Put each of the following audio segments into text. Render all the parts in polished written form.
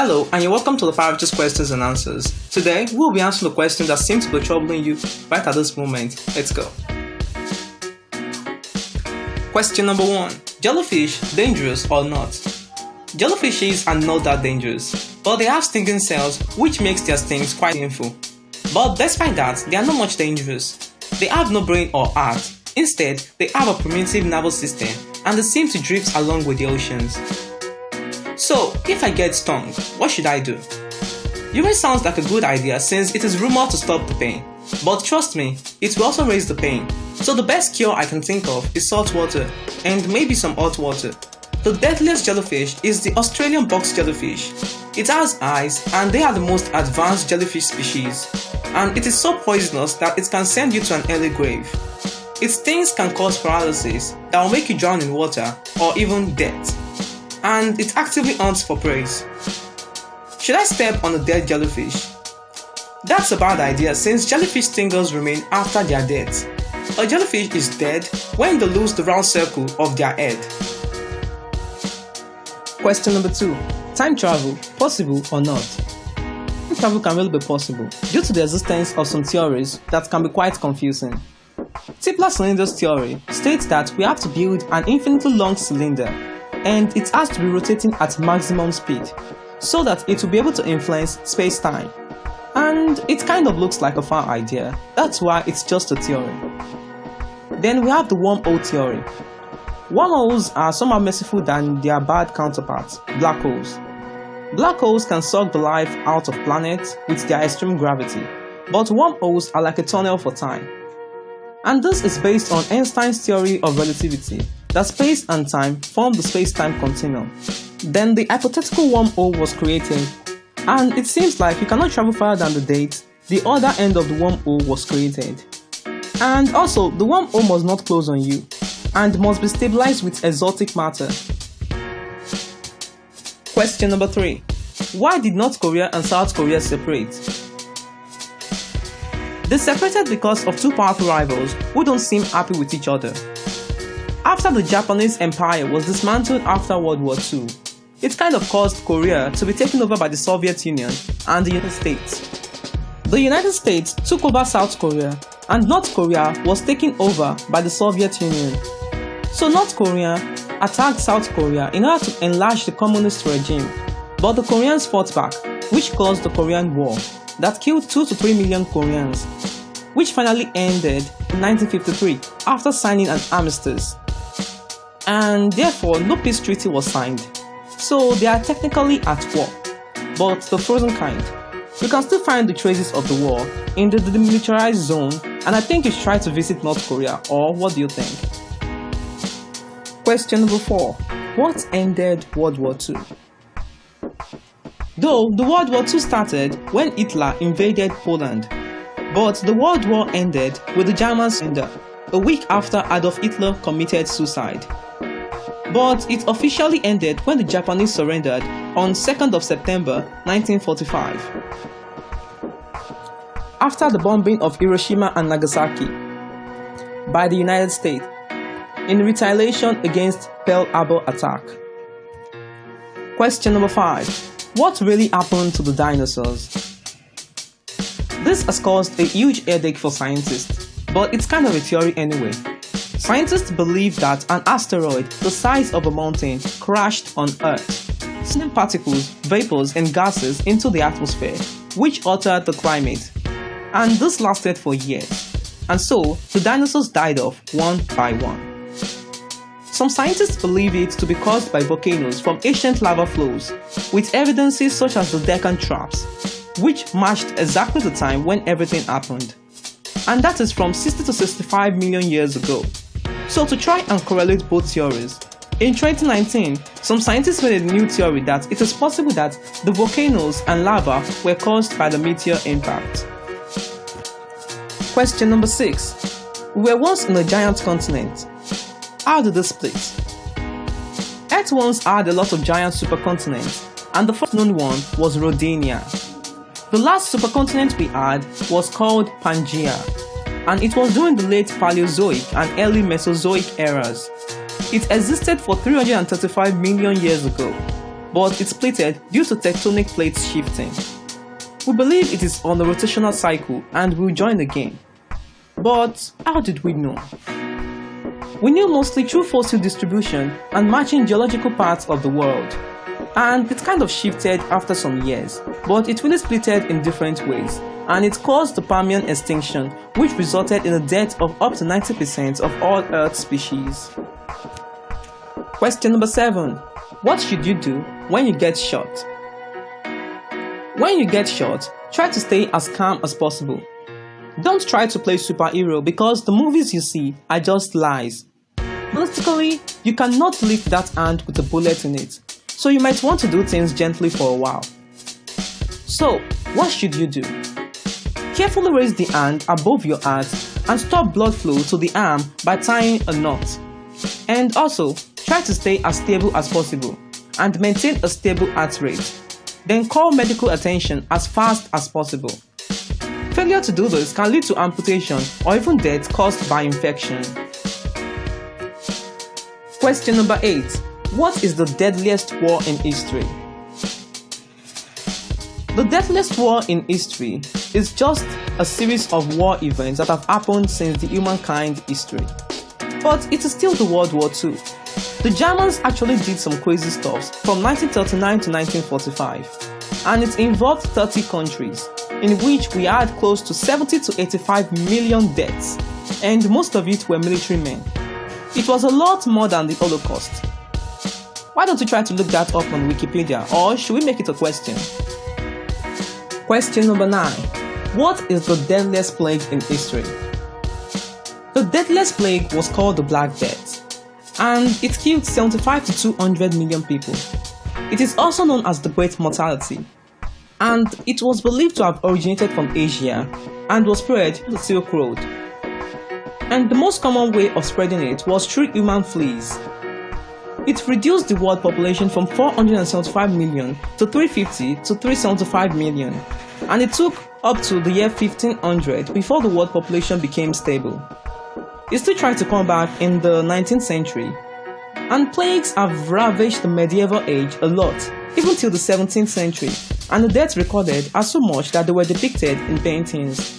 Hello, and you're welcome to the Paralysis Questions and Answers. Today, we'll be answering the question that seems to be troubling you right at this moment. Let's go. Question number 1. Jellyfish, dangerous or not? Jellyfishes are not that dangerous, but they have stinging cells which makes their stings quite painful. But despite that, they are not much dangerous. They have no brain or heart. Instead, they have a primitive nervous system and they seem to drift along with the oceans. So, if I get stung, what should I do? Urine sounds like a good idea since it is rumored to stop the pain. But trust me, it will also raise the pain. So the best cure I can think of is salt water and maybe some hot water. The deadliest jellyfish is the Australian box jellyfish. It has eyes and they are the most advanced jellyfish species. And it is so poisonous that it can send you to an early grave. Its stings can cause paralysis that will make you drown in water or even death. And it actively hunts for prey. Should I step on a dead jellyfish? That's a bad idea since jellyfish stingers remain after their death. A jellyfish is dead when they lose the round circle of their head. Question number 2. Time travel, possible or not? Time travel can really be possible due to the existence of some theories that can be quite confusing. Tipler cylinders theory states that we have to build an infinitely long cylinder and it has to be rotating at maximum speed so that it will be able to influence space-time. And it kind of looks like a far idea, that's why it's just a theory. Then we have the wormhole theory. Wormholes are somehow merciful than their bad counterparts, black holes. Black holes can suck the life out of planets with their extreme gravity, but wormholes are like a tunnel for time. And this is based on Einstein's theory of relativity, that space and time form the space-time continuum. Then the hypothetical wormhole was created, and it seems like you cannot travel further than the date the other end of the wormhole was created. And also, the wormhole must not close on you, and must be stabilized with exotic matter. Question number 3. Why did North Korea and South Korea separate? They separated because of two powerful rivals who don't seem happy with each other. After the Japanese Empire was dismantled after World War II, it kind of caused Korea to be taken over by the Soviet Union and the United States. The United States took over South Korea and North Korea was taken over by the Soviet Union. So North Korea attacked South Korea in order to enlarge the communist regime, but the Koreans fought back, which caused the Korean War that killed 2 to 3 million Koreans, which finally ended in 1953 after signing an armistice. And therefore no peace treaty was signed. So they are technically at war, but the frozen kind. You can still find the traces of the war in the demilitarized zone, and I think you should try to visit North Korea, or what do you think? Question number 4. What ended World War II? Though the World War II started when Hitler invaded Poland, but the World War ended with the Germans surrender a week after Adolf Hitler committed suicide. But it officially ended when the Japanese surrendered on 2nd of September 1945. After the bombing of Hiroshima and Nagasaki by the United States in retaliation against Pearl Harbor attack. Question number 5. What really happened to the dinosaurs? This has caused a huge headache for scientists, but it's kind of a theory anyway. Scientists believe that an asteroid the size of a mountain crashed on Earth, sending particles, vapors and gases into the atmosphere, which altered the climate. And this lasted for years. And so, the dinosaurs died off one by one. Some scientists believe it to be caused by volcanoes from ancient lava flows, with evidences such as the Deccan traps, which matched exactly the time when everything happened. And that is from 60 to 65 million years ago. So to try and correlate both theories, in 2019, some scientists made a new theory that it is possible that the volcanoes and lava were caused by the meteor impact. Question number 6. We were once in a giant continent. How did this split? Earth once had a lot of giant supercontinents, and the first known one was Rodinia. The last supercontinent we had was called Pangaea, and it was during the late Paleozoic and early Mesozoic eras. It existed for 335 million years ago. but it's plated due to tectonic plates shifting. We believe it is on a rotational cycle and will join the game. But how did we know? We knew mostly through fossil distribution and matching geological parts of the world. And it kind of shifted after some years, but it really splitted in different ways, and it caused the Permian extinction, which resulted in the death of up to 90% of all Earth species. Question number 7. What should you do when you get shot? When you get shot, try to stay as calm as possible. Don't try to play superhero because the movies you see are just lies. Realistically, you cannot lift that hand with a bullet in it, so you might want to do things gently for a while. So, what should you do? Carefully raise the hand above your heart and stop blood flow to the arm by tying a knot. And also, try to stay as stable as possible and maintain a stable heart rate. Then call medical attention as fast as possible. Failure to do this can lead to amputation or even death caused by infection. Question number 8. What is the deadliest war in history? The deadliest war in history is just a series of war events that have happened since the humankind history. But it is still the World War II. The Germans actually did some crazy stuff from 1939 to 1945, and it involved 30 countries, in which we had close to 70 to 85 million deaths, and most of it were military men. It was a lot more than the Holocaust. Why don't you try to look that up on Wikipedia, or should we make it a question? Question number 9. What is the deadliest plague in history? The deadliest plague was called the Black Death, and it killed 75 to 200 million people. It is also known as the Great Mortality, and it was believed to have originated from Asia and was spread through the Silk Road. And the most common way of spreading it was through human fleas. It reduced the world population from 475 million to 350 to 375 million, and it took up to the year 1500 before the world population became stable. It still tried to come back in the 19th century, and plagues have ravaged the medieval age a lot, even till the 17th century, and the deaths recorded are so much that they were depicted in paintings.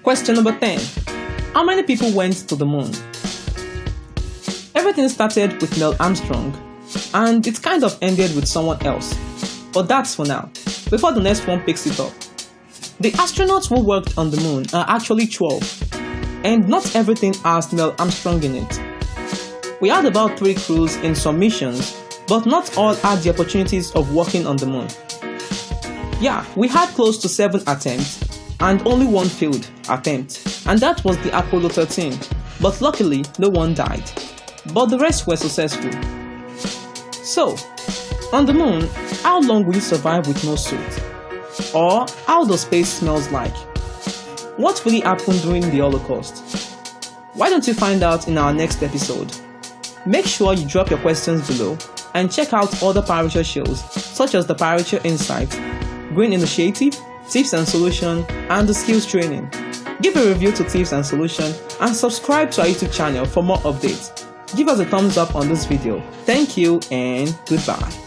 Question number 10. How many people went to the moon? Everything started with Neil Armstrong, and it kind of ended with someone else. But that's for now, before the next one picks it up. The astronauts who worked on the moon are actually 12, and not everything has Neil Armstrong in it. We had about 3 crews in some missions, but not all had the opportunities of working on the moon. Yeah, we had close to 7 attempts, and only 1 failed attempt, and that was the Apollo 13, but luckily no one died, but the rest were successful. So, on the moon, how long will you survive with no suit? Or how does space smells like? What really happened during the Holocaust? Why don't you find out in our next episode? Make sure you drop your questions below and check out other Parature shows such as the Parature Insight, Green Initiative, Tips and Solution, and the Skills Training. Give a review to Tips and Solution and subscribe to our YouTube channel for more updates. Give us a thumbs up on this video. Thank you and goodbye.